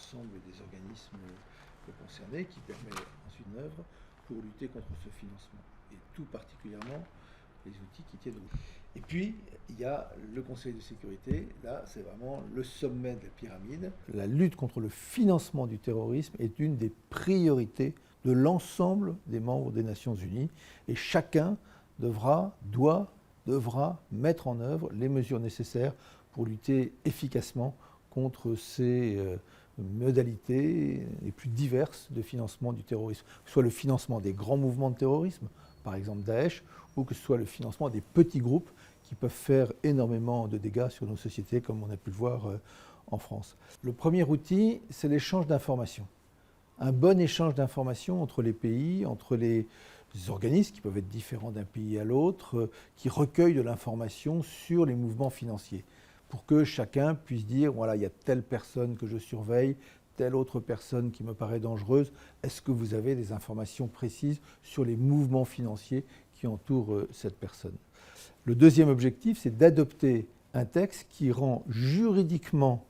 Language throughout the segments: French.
l'ensemble des organismes concernés qui permet ensuite une œuvre pour lutter contre ce financement, et tout particulièrement les outils qui tiennent au. Et puis, il y a le Conseil de sécurité. Là, c'est vraiment le sommet de la pyramide. La lutte contre le financement du terrorisme est une des priorités de l'ensemble des membres des Nations Unies. Et chacun devra mettre en œuvre les mesures nécessaires pour lutter efficacement contre ces modalités les plus diverses de financement du terrorisme. Que ce soit le financement des grands mouvements de terrorisme, par exemple Daesh, ou que ce soit le financement des petits groupes qui peuvent faire énormément de dégâts sur nos sociétés, comme on a pu le voir en France. Le premier outil, c'est l'échange d'informations. Un bon échange d'informations entre les pays, entre les organismes qui peuvent être différents d'un pays à l'autre, qui recueillent de l'information sur les mouvements financiers, pour que chacun puisse dire, voilà, il y a telle personne que je surveille, telle autre personne qui me paraît dangereuse. Est-ce que vous avez des informations précises sur les mouvements financiers qui entourent cette personne? Le deuxième objectif, c'est d'adopter un texte qui rend juridiquement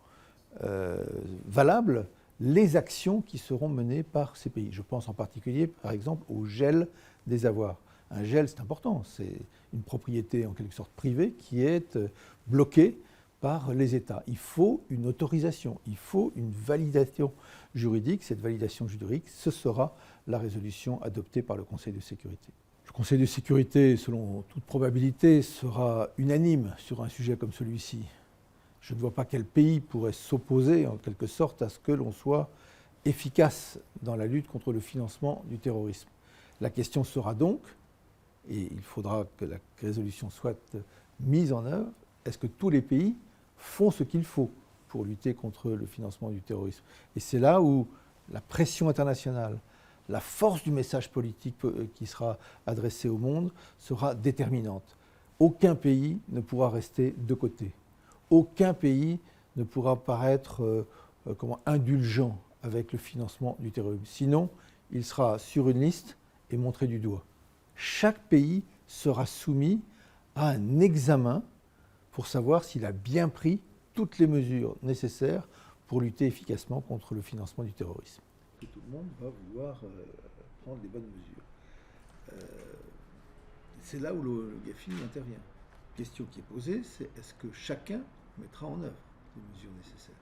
valable les actions qui seront menées par ces pays. Je pense en particulier, par exemple, au gel des avoirs. Un gel, c'est important, c'est une propriété en quelque sorte privée qui est bloquée par les États. Il faut une autorisation, il faut une validation juridique. Cette validation juridique, ce sera la résolution adoptée par le Conseil de sécurité. Le Conseil de sécurité, selon toute probabilité, sera unanime sur un sujet comme celui-ci. Je ne vois pas quel pays pourrait s'opposer en quelque sorte à ce que l'on soit efficace dans la lutte contre le financement du terrorisme. La question sera donc, et il faudra que la résolution soit mise en œuvre, est-ce que tous les pays font ce qu'il faut pour lutter contre le financement du terrorisme? Et c'est là où la pression internationale, la force du message politique qui sera adressé au monde sera déterminante. Aucun pays ne pourra rester de côté. Aucun pays ne pourra paraître indulgent avec le financement du terrorisme. Sinon, il sera sur une liste et montré du doigt. Chaque pays sera soumis à un examen pour savoir s'il a bien pris toutes les mesures nécessaires pour lutter efficacement contre le financement du terrorisme. Tout le monde va vouloir prendre les bonnes mesures. C'est là où le GAFI intervient. La question qui est posée, c'est est-ce que chacun mettra en œuvre les mesures nécessaires?